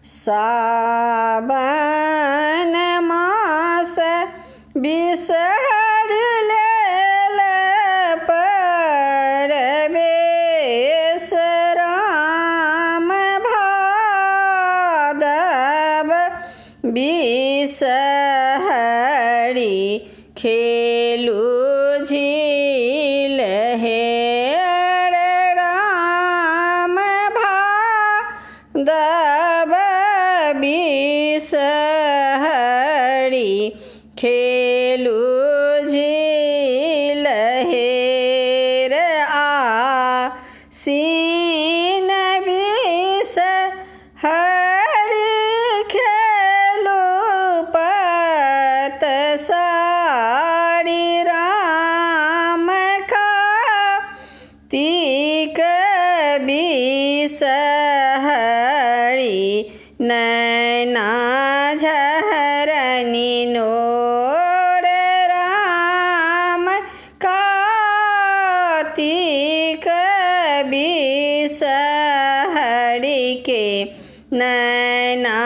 सावन मास बिसर लेल परवेश राम भादव बिसहरी खेलू झील हेर राम भादव बिसहरी खेलू झील हेर आसीन बिसहरी खेलू पतसारी राम कार्तिक बिसहरी नैना झरनी नोर राम कार्तिक बिसहरी के नैना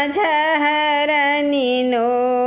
झरनी नोर।